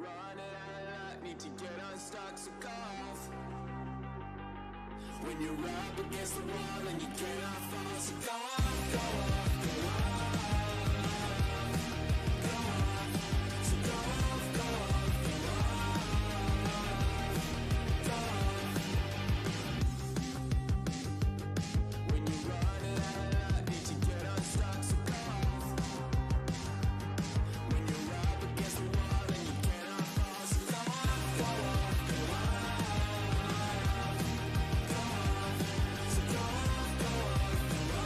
running out of luck, need to get unstuck, so go off. When you're up against the wall and you cannot fall, so go off, go off, go off, go off, so go off, go off, go off, go off. When you're running out of luck, need to get unstuck, so go off. When you're up against the wall and you cannot fall, so go off, go off, go off, go off, so go off, go off, go off.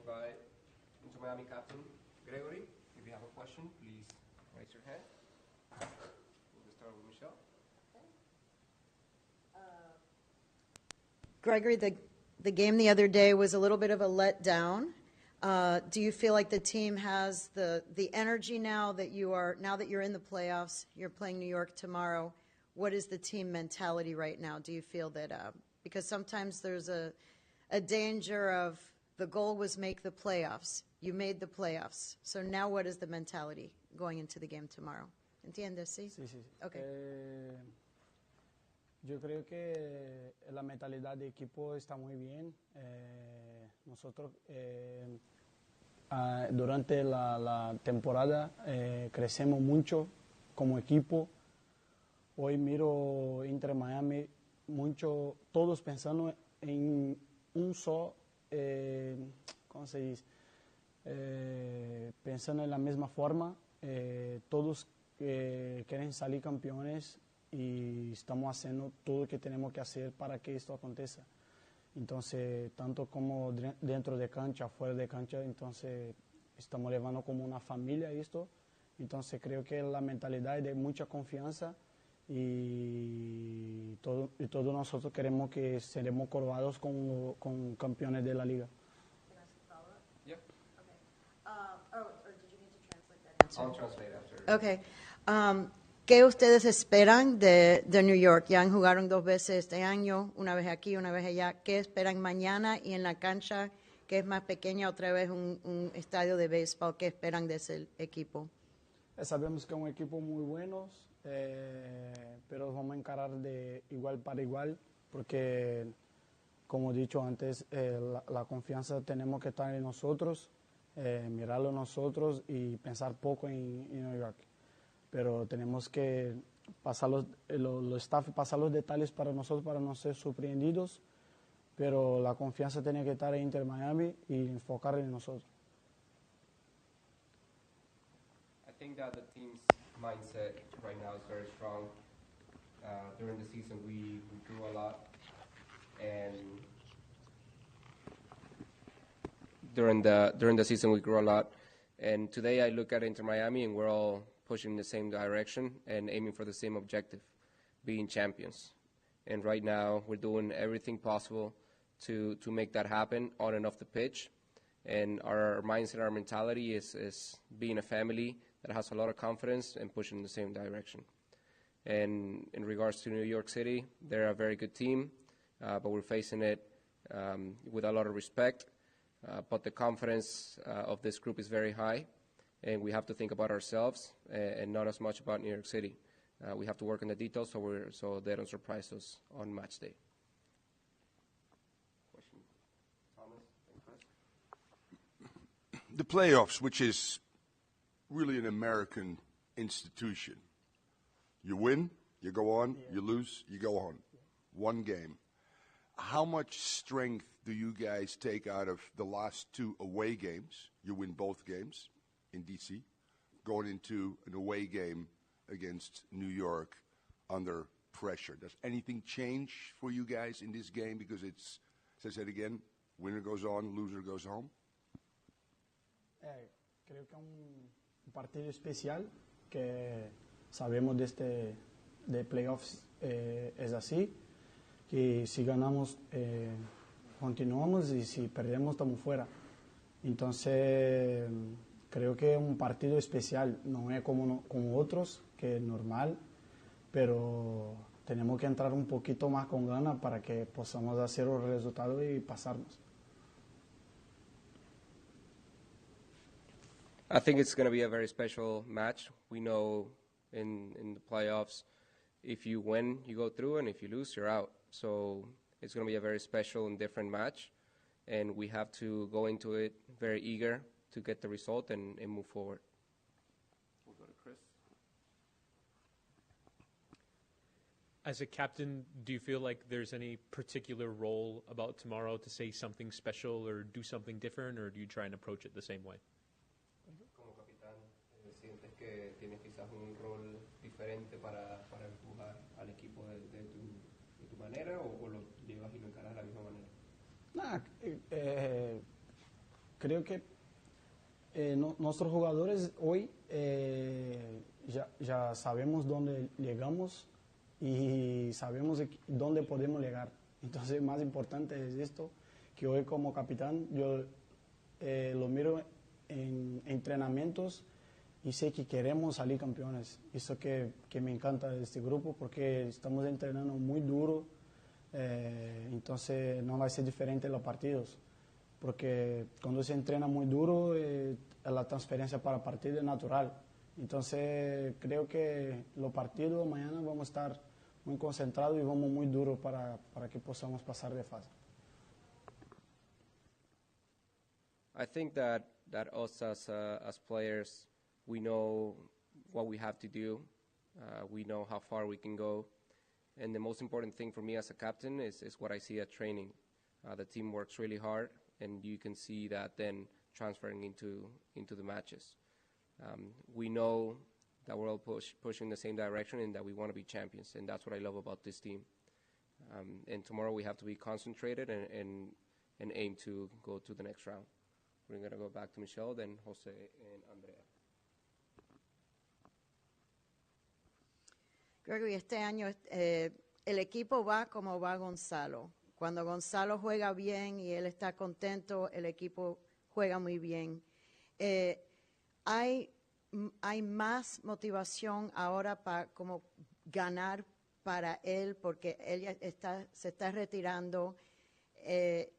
by Inter Miami captain Gregory. If you have a question, please raise your hand. We'll start with Michelle. Gregory, the game the other day was a little bit of a letdown. Do you feel like the team has the energy now that you're in the playoffs, you're playing New York tomorrow? What is the team mentality right now? Do you feel that, because sometimes there's a danger of the goal was make the playoffs. You made the playoffs. So now what is the mentality going into the game tomorrow? ¿Entiendes? Sí. Sí, sí. Okay. Yo creo que la mentalidad de equipo está muy bien. Nosotros durante la temporada crecemos mucho como equipo. Hoy miro Inter Miami mucho, todos pensando en un solo, ¿cómo se dice? Pensando en la misma forma. Todos quieren salir campeones y estamos haciendo todo lo que tenemos que hacer para que esto acontezca. Entonces, tanto como dentro de cancha, fuera de cancha, entonces estamos llevando como una familia esto. Entonces, creo que la mentalidad es de mucha confianza y todos nosotros queremos que seremos coronados con campeones de la liga. Yep. Okay. Or did you need to translate that answer? I'll translate after. Okay. ¿Qué ustedes esperan de New York? Ya han jugaron 2 veces este año, una vez aquí, una vez allá. ¿Qué esperan mañana? Y en la cancha, que es más pequeña, otra vez un estadio de béisbol, ¿qué esperan de ese equipo? Sabemos que es un equipo muy bueno, pero vamos a encarar de igual para igual, porque, como he dicho antes, la confianza tenemos que estar en nosotros, mirarlo nosotros y pensar poco en New York. Pero tenemos que pasar los staff, pasar los detalles para nosotros, para no ser sorprendidos, pero la confianza tiene que estar en Inter Miami y enfocar en nosotros. I think that the team's mindset right now is very strong. During the season, we grew a lot, and during the season we grew a lot. And today I look at Inter Miami, and we're all pushing in the same direction and aiming for the same objective, being champions. And right now we're doing everything possible to make that happen on and off the pitch. And our mindset, our mentality is being a family that has a lot of confidence and pushing in the same direction. And in regards to New York City, they're a very good team, but we're facing it with a lot of respect. But the confidence of this group is very high, and we have to think about ourselves and not as much about New York City. We have to work on the details so they don't surprise us on match day. Question, Thomas and Chris? The playoffs, which is really an American institution. You win, you go on, you lose, you go on. One game. How much strength do you guys take out of the last 2 away games? You win both games in D.C., going into an away game against New York under pressure. Does anything change for you guys in this game? Because it's, as I said again, winner goes on, loser goes home. Creo que un partido especial que sabemos de playoffs es así, que si ganamos continuamos y si perdemos estamos fuera. Entonces creo que es un partido especial, no es como otros, que es normal, pero tenemos que entrar un poquito más con ganas para que podamos hacer los resultados y pasarnos. I think it's going to be a very special match. We know in the playoffs, if you win, you go through, and if you lose, you're out. So it's going to be a very special and different match, and we have to go into it very eager to get the result and move forward. We'll go to Chris. As a captain, do you feel like there's any particular role about tomorrow to say something special or do something different, or do you try and approach it the same way? Como capitán, ¿sientes que tienes quizás un rol diferente para empujar al equipo de tu manera o lo llevas y lo encaras de la misma manera? creo que nuestros jugadores hoy ya sabemos dónde llegamos y sabemos dónde podemos llegar. Entonces, más importante es esto, que hoy como capitán yo lo miro en entrenamientos y sé que queremos salir campeones. Eso que me encanta de este grupo, porque estamos entrenando muy duro, entonces no va a ser diferente en los partidos, porque cuando se entrena muy duro, la transferencia para partido es natural. Entonces creo que los partidos mañana vamos a estar muy concentrados y vamos muy duros para que podamos pasar de fase. I think that us as players, we know what we have to do. We know how far we can go. And the most important thing for me as a captain is what I see at training. The team works really hard, and you can see that then transferring into the matches. We know that we're all pushing the same direction and that we want to be champions, and that's what I love about this team. And tomorrow we have to be concentrated and aim to go to the next round. We're going to go back to Michelle, then Jose and Andrea. Gregory, este año el equipo va como va Gonzalo. Cuando Gonzalo juega bien y él está contento, el equipo juega muy bien. Hay más motivación ahora para como ganar para él, porque él ya se está retirando.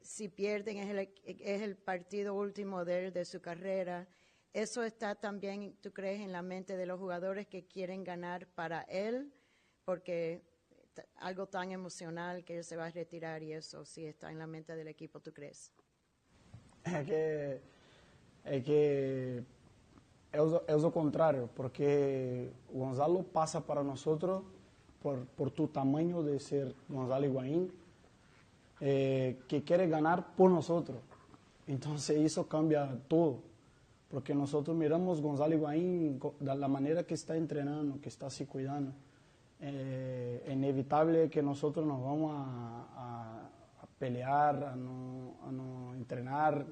Si pierden es el partido último de su carrera. Eso está también, ¿tú crees, en la mente de los jugadores que quieren ganar para él? Porque algo tan emocional que él se va a retirar, y eso sí está en la mente del equipo, ¿tú crees? Es lo contrario, porque Gonzalo pasa para nosotros por tu tamaño de ser Gonzalo Higuaín, que quiere ganar por nosotros. Entonces eso cambia todo, porque nosotros miramos Gonzalo Higuaín de la manera que está entrenando, que está se cuidando. Es inevitable que nosotros nos vamos a pelear, a no entrenar.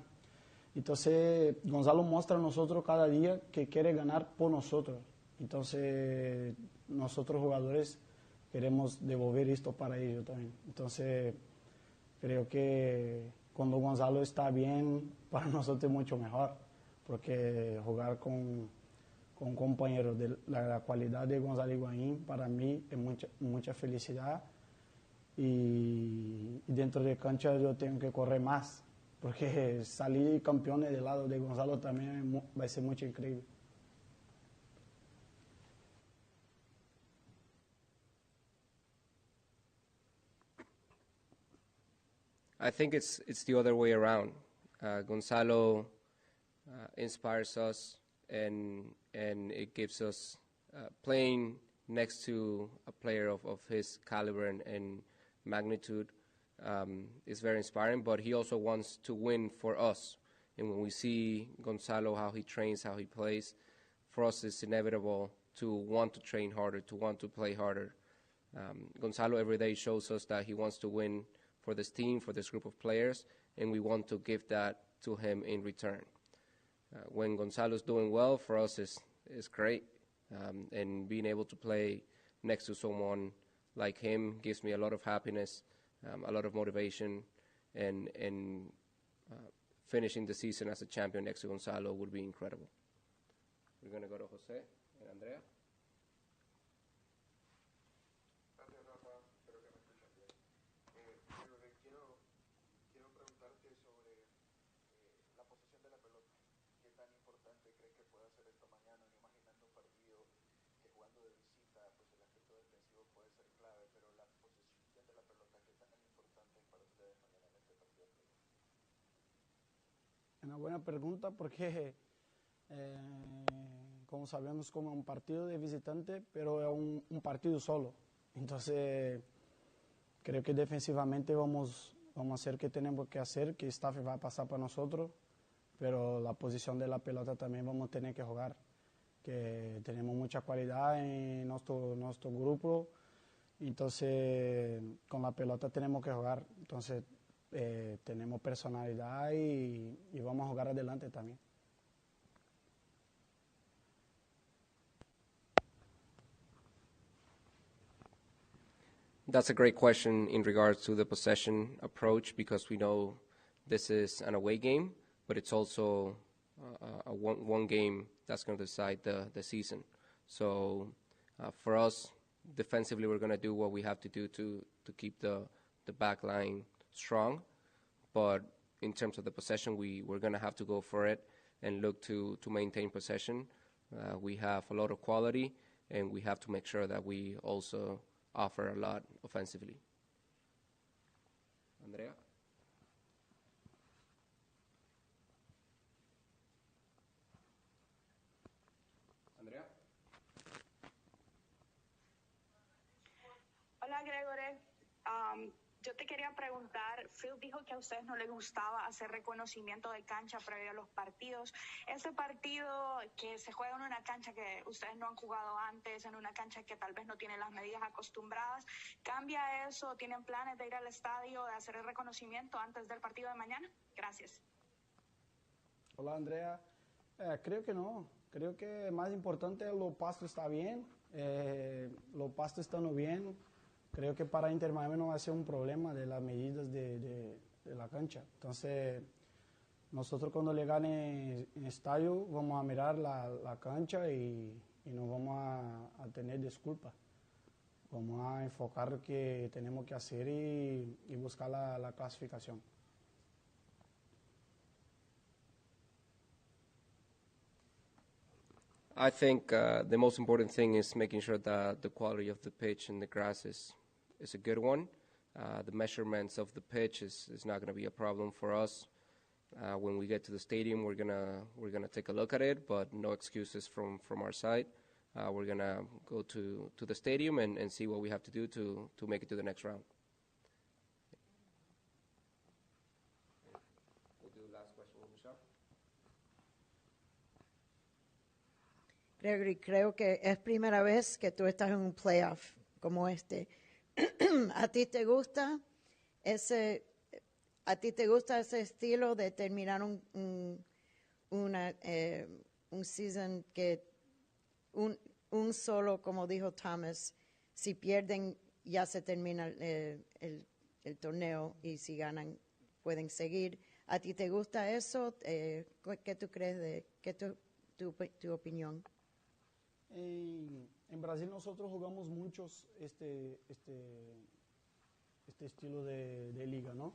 Entonces Gonzalo muestra a nosotros cada día que quiere ganar por nosotros. Entonces nosotros jugadores queremos devolver esto para ellos también. Entonces creo que cuando Gonzalo está bien, para nosotros es mucho mejor, porque jugar con compañeros de la cualidad de Gonzalo Higuaín para mí es mucha felicidad, y dentro de cancha yo tengo que correr más, porque salir campeón del lado de Gonzalo también va a ser mucho increíble. I think it's the other way around. Gonzalo inspires us, and it gives us playing next to a player of his caliber and magnitude is very inspiring, but he also wants to win for us. And when we see Gonzalo, how he trains, how he plays, for us it's inevitable to want to train harder, to want to play harder. Gonzalo every day shows us that he wants to win for this team, for this group of players, and we want to give that to him in return. When Gonzalo's doing well, for us is great, and being able to play next to someone like him gives me a lot of happiness, a lot of motivation, and finishing the season as a champion next to Gonzalo would be incredible. We're going to go to Jose and Andrea. Quiero preguntarte sobre la posesión de la pelota. ¿Qué tan importante crees que pueda ser esto mañana? Imaginando un partido que jugando de visita, pues el aspecto defensivo puede ser clave, pero la posesión de la pelota, ¿qué tan importante es para ustedes mañana en este partido? Una buena pregunta, porque como sabemos, como un partido de visitante, pero es un partido solo. Entonces creo que defensivamente vamos a hacer que tenemos que hacer, que staff va a pasar para nosotros, pero la posición de la pelota también vamos a tener que jugar, que tenemos mucha cualidad en nuestro grupo, entonces con la pelota tenemos que jugar. Entonces tenemos personalidad y vamos a jugar adelante también. That's a great question in regards to the possession approach, because we know this is an away game, but it's also a one game that's going to decide the season. So for us, defensively, we're going to do what we have to do to keep the back line strong. But in terms of the possession, we're going to have to go for it and look to maintain possession. We have a lot of quality, and we have to make sure that we also offer a lot offensively. Andrea? Andrea? Hola, Gregore. Yo te quería preguntar, Phil dijo que a ustedes no les gustaba hacer reconocimiento de cancha previo a los partidos. Ese partido que se juega en una cancha que ustedes no han jugado antes, en una cancha que tal vez no tiene las medidas acostumbradas, ¿cambia eso? ¿Tienen planes de ir al estadio, de hacer el reconocimiento antes del partido de mañana? Gracias. Hola, Andrea. Creo que no. Creo que más importante los pastos está bien. Los pastos están bien. Creo que para Inter Miami no va a ser un problema de las medidas de la cancha. Entonces, nosotros cuando le gane en estadio vamos a mirar la cancha y no vamos a tener disculpas. Vamos a enfocar lo que tenemos que hacer y buscar la clasificación. I think the most important thing is making sure that the quality of the pitch and the grass is a good one. The measurements of the pitch is not going to be a problem for us. When we get to the stadium, we're gonna take a look at it, but no excuses from our side. We're gonna go to the stadium and see what we have to do to make it to the next round. We'll do the last question with Michelle. Gregory, creo que es primera vez que tú estás en un playoff como este. ¿A ti te gusta ese estilo de terminar un season que un solo, como dijo Thomas, si pierden ya se termina el torneo y si ganan pueden seguir? ¿A ti te gusta eso? ¿Qué tú crees qué tu opinión? En Brasil nosotros jugamos muchos este estilo de liga, ¿no?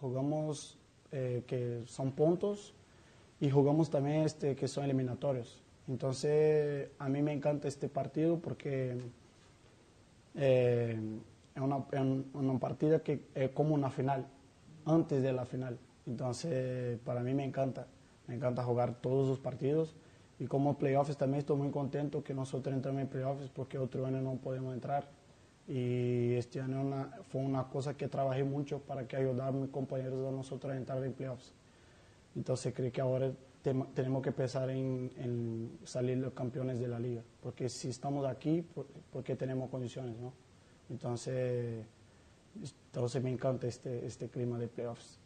Jugamos que son puntos y jugamos también que son eliminatorios. Entonces a mí me encanta este partido porque es una partida que es como una final, antes de la final. Entonces para mí me encanta jugar todos los partidos. Y como playoffs también estoy muy contento que nosotros entramos en playoffs porque otro año no podemos entrar. Y este año fue una cosa que trabajé mucho para que ayudar a mis compañeros de nosotros a entrar en playoffs. Entonces creo que ahora tenemos que pensar en salir los campeones de la liga. Porque si estamos aquí, porque tenemos condiciones, ¿no? Entonces me encanta este clima de playoffs.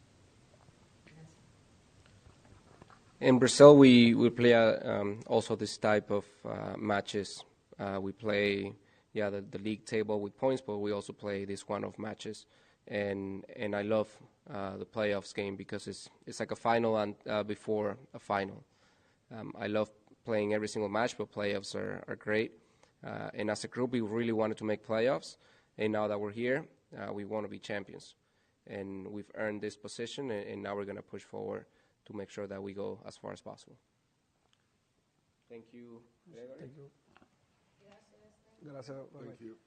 In Brazil, we play also this type of matches. We play, the league table with points, but we also play this one-off matches. And I love the playoffs game because it's like a final and before a final. I love playing every single match, but playoffs are great. And as a group, we really wanted to make playoffs. And now that we're here, we want to be champions. And we've earned this position, and now we're going to push forward to make sure that we go as far as possible. Thank you, Gregor. Thank you. Gracias. Thank you.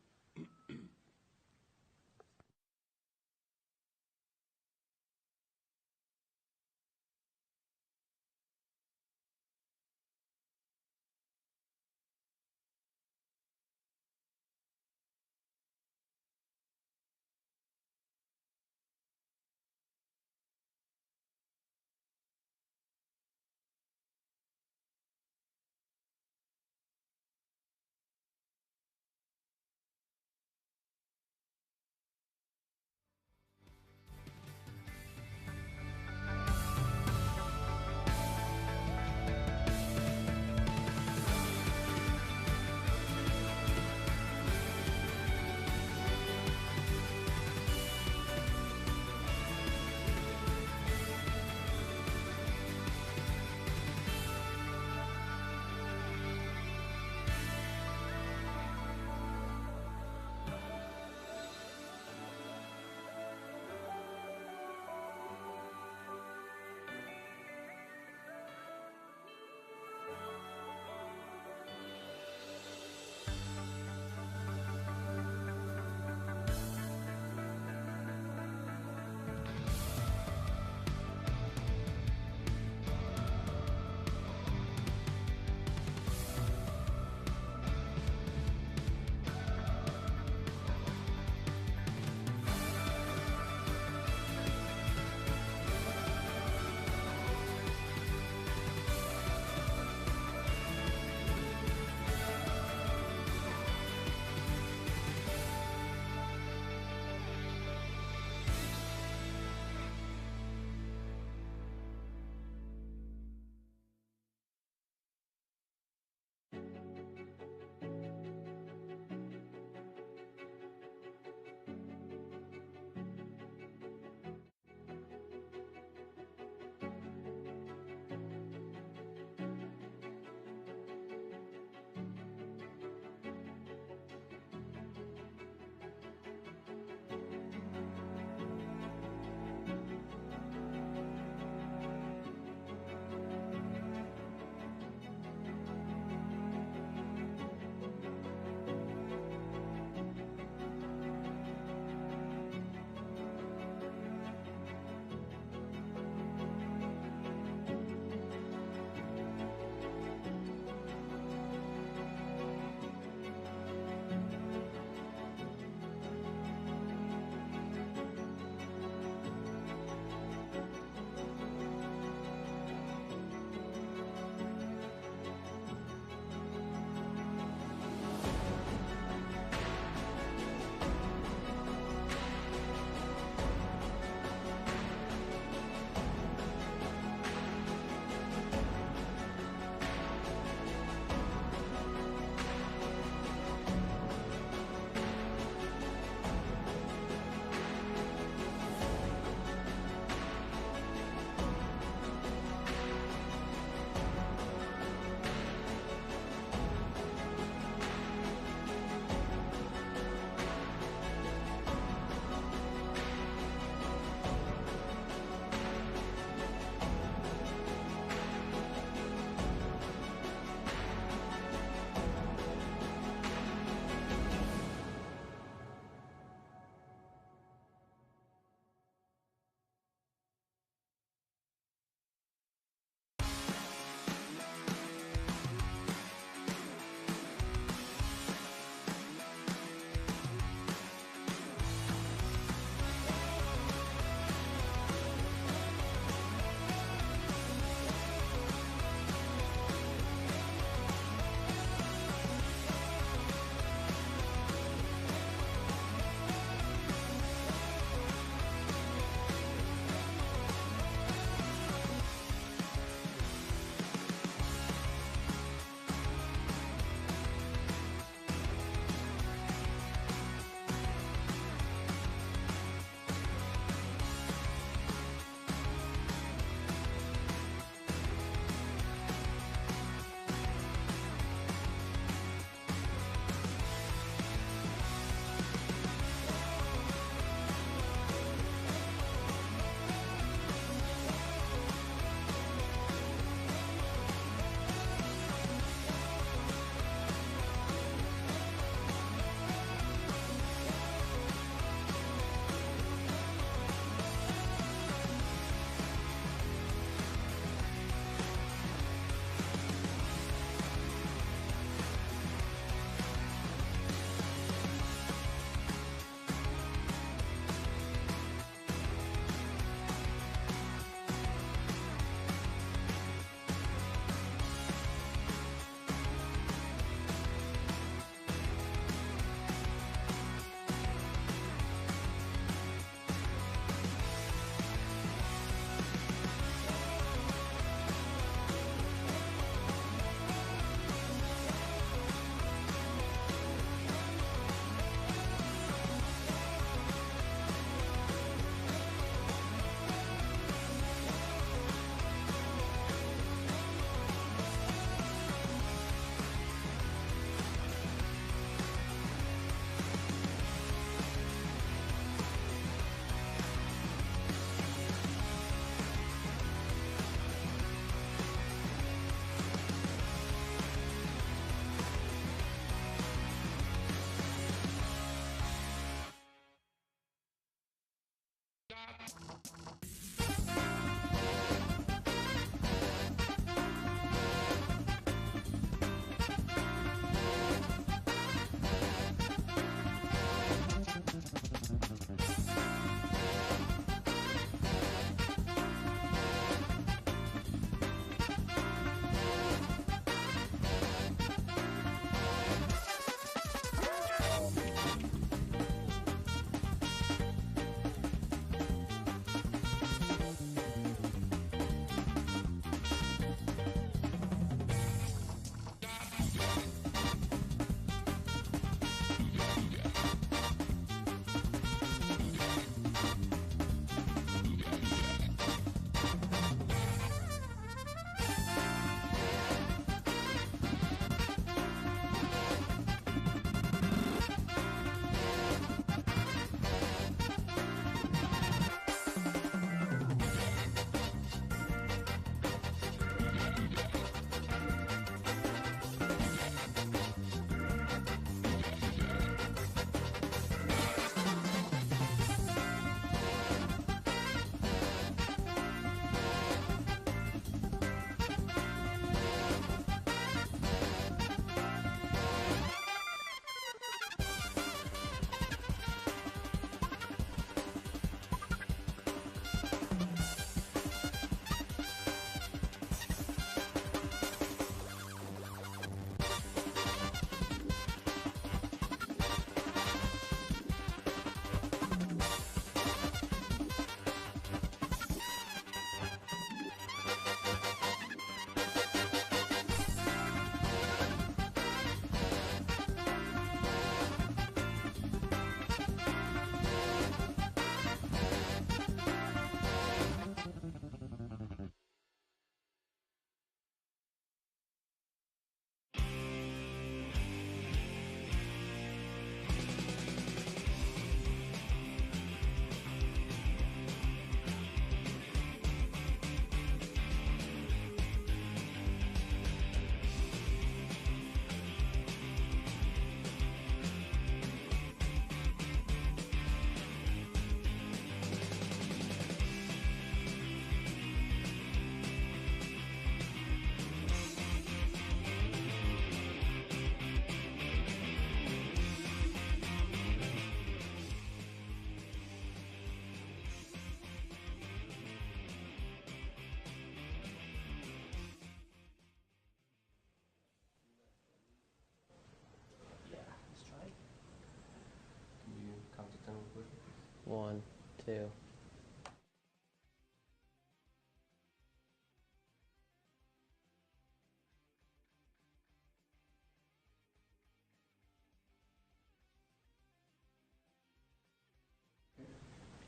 1, 2.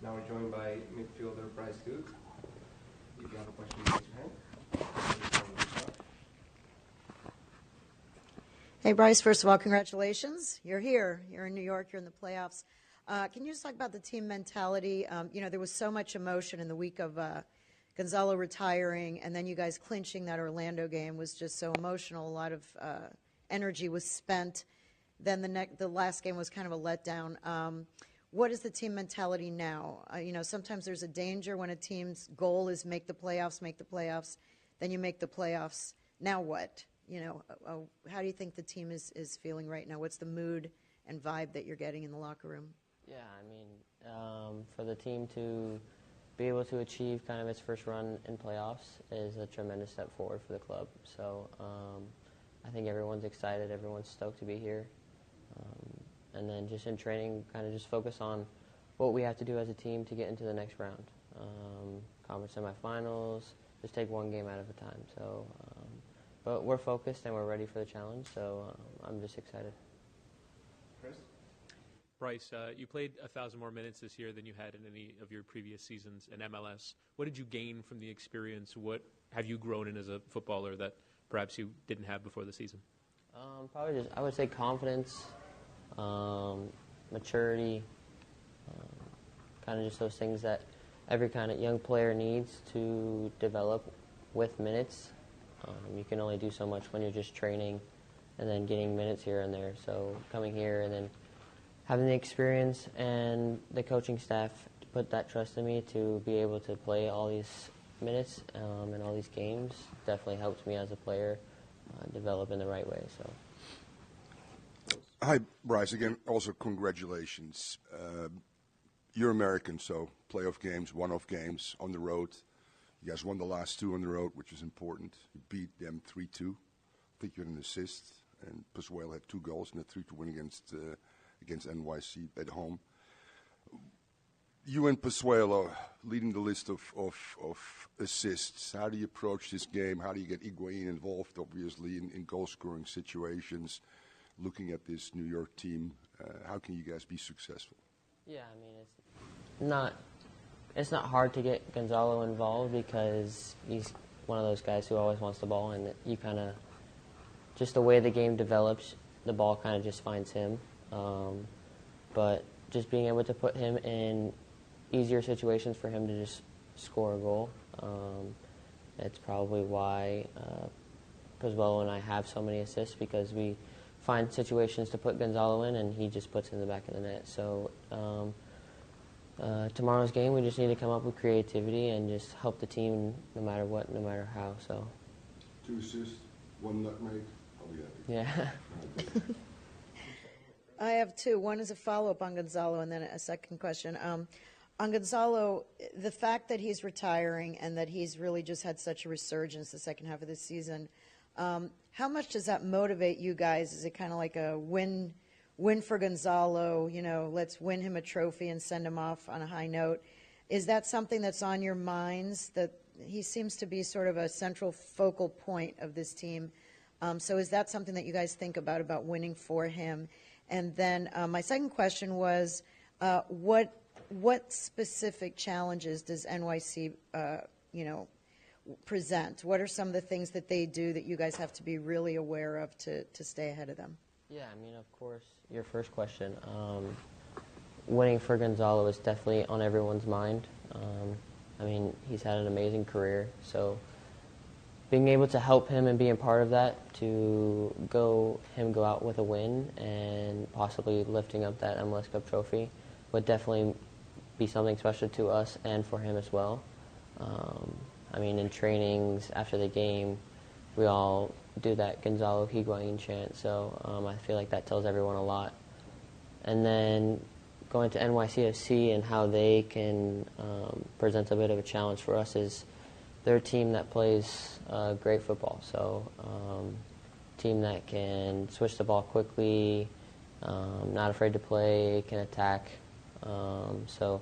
Now we're joined by midfielder Bryce Duke. If you have a question, raise your hand. Hey, Bryce, first of all, congratulations. You're here. You're in New York. You're in the playoffs. Can you just talk about the team mentality? There was so much emotion in the week of Gonzalo retiring, and then you guys clinching that Orlando game was just so emotional. A lot of energy was spent. Then the last game was kind of a letdown. What is the team mentality now? Sometimes there's a danger when a team's goal is make the playoffs, then you make the playoffs. Now what? How do you think the team is feeling right now? What's the mood and vibe that you're getting in the locker room? Yeah, I mean, for the team to be able to achieve kind of its first run in playoffs is a tremendous step forward for the club. So I think everyone's excited. Everyone's stoked to be here. And then just in training, kind of just focus on what we have to do as a team to get into the next round. Conference semifinals, just take one game out of a time. So, but we're focused and we're ready for the challenge, so I'm just excited. Chris? Bryce, you played 1,000 more minutes this year than you had in any of your previous seasons in MLS. What did you gain from the experience? What have you grown in as a footballer that perhaps you didn't have before the season? Probably just, I would say confidence, maturity, kind of just those things that every kind of young player needs to develop with minutes. You can only do so much when you're just training and then getting minutes here and there. So coming here and then having the experience and the coaching staff to put that trust in me to be able to play all these minutes and all these games definitely helped me as a player develop in the right way. So. Hi, Bryce. Again, also congratulations. You're American, so playoff games, one-off games on the road. You guys won the last two on the road, which is important. You beat them 3-2. I think you had an assist, and Pozuelo had 2 goals in a 3-2 win against NYC at home. You and Pozuelo leading the list of assists. How do you approach this game? How do you get Higuain involved, obviously, in goal-scoring situations? Looking at this New York team, how can you guys be successful? Yeah, I mean, it's not hard to get Gonzalo involved because he's one of those guys who always wants the ball, and you kind of, just the way the game develops, the ball kind of just finds him. But just being able to put him in easier situations for him to just score a goal, it's probably why Pozuelo and I have so many assists, because we find situations to put Gonzalo in, and he just puts it in the back of the net. So tomorrow's game, we just need to come up with creativity and just help the team no matter what, no matter how. So 2 assists, 1 nutmeg. I'll be happy. Yeah. I have 2. One is a follow-up on Gonzalo, and then a second question. On Gonzalo, the fact that he's retiring and that he's really just had such a resurgence the second half of the season, how much does that motivate you guys? Is it kind of like a win for Gonzalo, let's win him a trophy and send him off on a high note? Is that something that's on your minds, that he seems to be sort of a central focal point of this team? So is that something that you guys think about winning for him? And then my second question was, what specific challenges does NYC, present? What are some of the things that they do that you guys have to be really aware of to stay ahead of them? Yeah, I mean, of course, your first question, winning for Gonzalo is definitely on everyone's mind. I mean, he's had an amazing career, so being able to help him and being part of that, to go out with a win and possibly lifting up that MLS Cup trophy would definitely be something special to us and for him as well. I mean, in trainings after the game, we all do that Gonzalo Higuain chant, so I feel like that tells everyone a lot. And then going to NYCFC and how they can present a bit of a challenge for us is they're a team that plays great football, so team that can switch the ball quickly, not afraid to play, can attack. So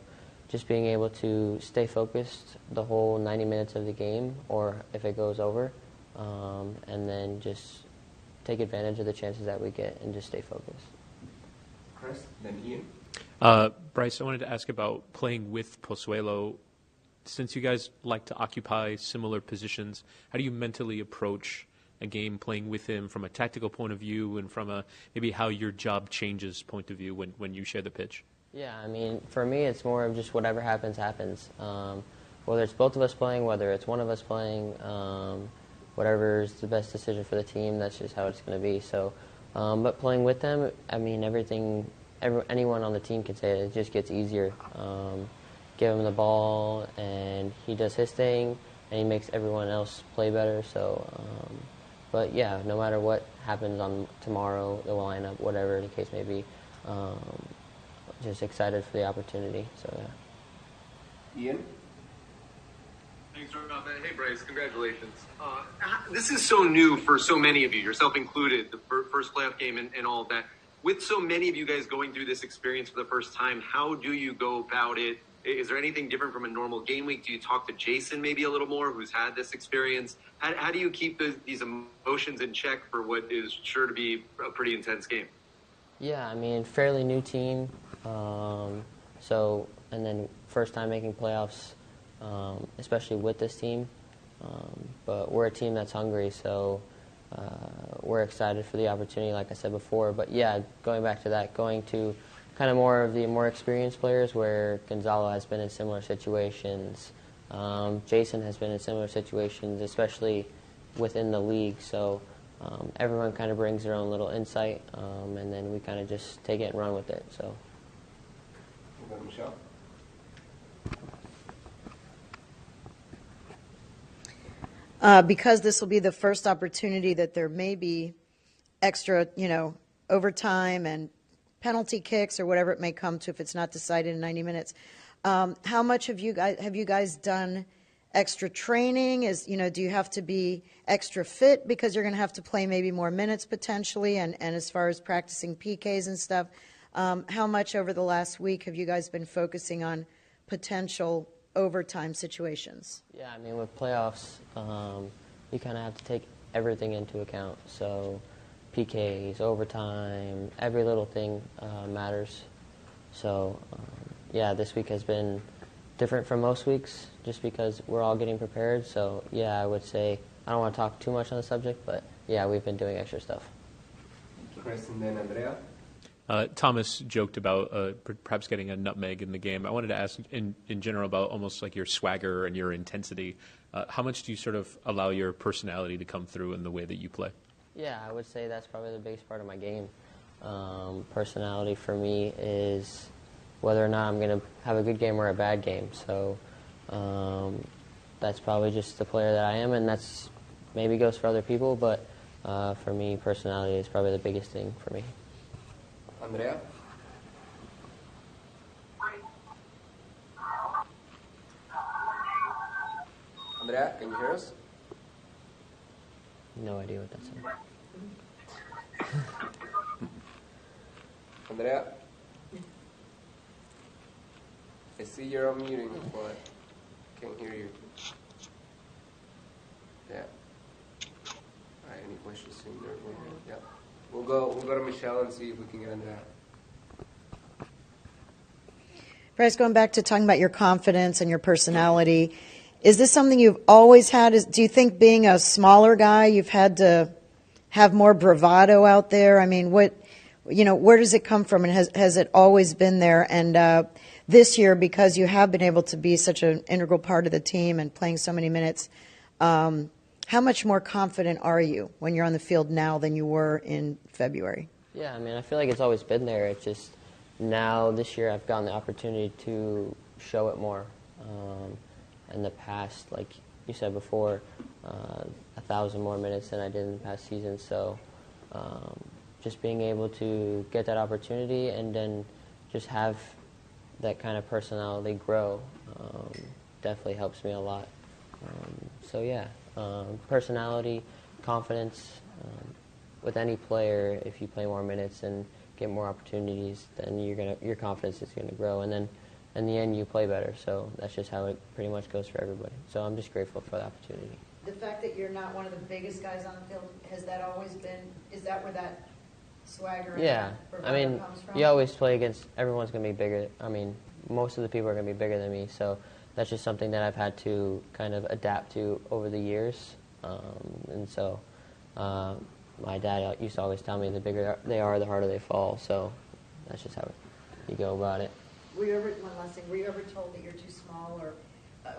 just being able to stay focused the whole 90 minutes of the game, or if it goes over, and then just take advantage of the chances that we get and just stay focused. Chris, then Ian. Bryce, I wanted to ask about playing with Pozuelo. Since you guys like to occupy similar positions, how do you mentally approach a game playing with him from a tactical point of view and from a maybe how your job changes point of view when you share the pitch? Yeah, I mean, for me, it's more of just whatever happens, happens. Whether it's both of us playing, whether it's one of us playing, whatever is the best decision for the team, that's just how it's going to be. So, but playing with them, I mean, anyone on the team can say it just gets easier. Give him the ball, and he does his thing, and he makes everyone else play better. So, but yeah, no matter what happens on tomorrow, the lineup, whatever the case may be, just excited for the opportunity. So yeah. Ian. Thanks, Rob. Hey, Bryce, congratulations. This is so new for so many of you, yourself included, the first playoff game and all of that. With so many of you guys going through this experience for the first time, how do you go about it? Is there anything different from a normal game week? Do you talk to Jason maybe a little more, who's had this experience? How do you keep these emotions in check for what is sure to be a pretty intense game? Yeah, I mean, fairly new team. And then first time making playoffs, especially with this team. But we're a team that's hungry, so we're excited for the opportunity, like I said before. But yeah, going back to that, going to kind of more of the more experienced players where Gonzalo has been in similar situations. Jason has been in similar situations, especially within the league. So everyone kind of brings their own little insight, and then we kind of just take it and run with it. So. Michelle. Because this will be the first opportunity that there may be extra, overtime and penalty kicks or whatever it may come to if it's not decided in 90 minutes. How much have you guys done extra training? Do you have to be extra fit because you're going to have to play maybe more minutes potentially? And as far as practicing PKs and stuff, how much over the last week have you guys been focusing on potential overtime situations? Yeah, I mean, with playoffs, you kind of have to take everything into account. So PKs, overtime, every little thing matters. So, yeah, this week has been different from most weeks just because we're all getting prepared. So, yeah, I would say I don't want to talk too much on the subject, but, yeah, we've been doing extra stuff. Chris, and then Andrea. Thomas joked about perhaps getting a nutmeg in the game. I wanted to ask in general about almost like your swagger and your intensity. How much do you sort of allow your personality to come through in the way that you play? Yeah, I would say that's probably the biggest part of my game. Personality for me is whether or not I'm going to have a good game or a bad game. So that's probably just the player that I am, and that's maybe goes for other people, but for me, personality is probably the biggest thing for me. Andrea? Andrea, can you hear us? No idea what that's about. Andrea? I see you're unmuting, but can't hear you. Yeah. All right, any questions in there? Yeah. We'll go to Michelle and see if we can get into that. Bryce, going back to talking about your confidence and your personality, is this something you've always had? Do you think being a smaller guy, you've had to have more bravado out there? I mean, where does it come from, and has it always been there? And this year, because you have been able to be such an integral part of the team and playing so many minutes, how much more confident are you when you're on the field now than you were in February? Yeah, I mean, I feel like it's always been there. It's just now this year I've gotten the opportunity to show it more. In the past, like you said before, 1,000 more minutes than I did in the past season. So just being able to get that opportunity and then just have that kind of personality grow definitely helps me a lot. So yeah, personality, confidence, with any player, if you play more minutes and get more opportunities, then your confidence is gonna grow, and then in the end you play better. So that's just how it pretty much goes for everybody. So I'm just grateful for the opportunity. The fact that you're not one of the biggest guys on the field, has that always been, is that where that swagger and Yeah, that I mean, comes from? you always play against, everyone's going to be bigger. I mean, most of the people are going to be bigger than me, so that's just something that I've had to kind of adapt to over the years. And so my dad used to always tell me the bigger they are, the harder they fall, so that's just how you go about it. Were you ever, one last thing, were you ever told that you're too small, or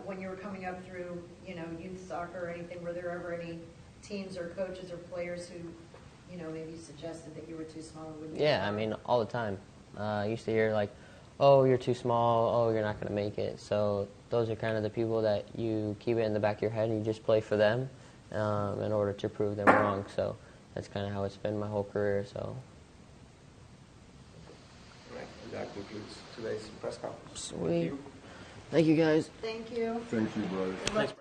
when you were coming up through, youth soccer or anything, were there ever any teams or coaches or players who, maybe suggested that you were too small? And wouldn't Yeah, I mean, all the time. I used to hear like, oh, you're too small, oh, you're not going to make it. So those are kind of the people that you keep it in the back of your head and you just play for them in order to prove them wrong. So that's kind of how it's been my whole career. So. Right. That concludes today's press conference. Sweet. Thank you, guys. Thank you. Thank you, brother. Thanks,